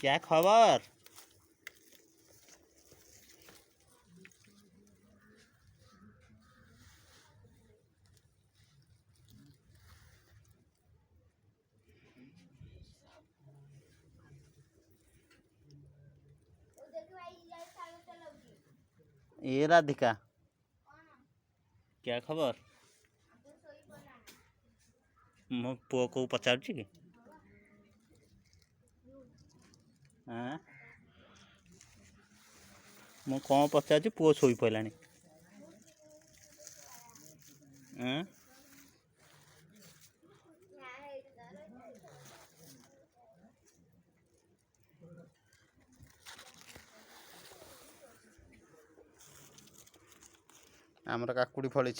क्या खबर? ये राधिका क्या खबर? मो पुओ को पचारुची कि हाँ मु कौन पचारुची पुओ शोई पड़लानी हाँ आमर काकुड़ी फली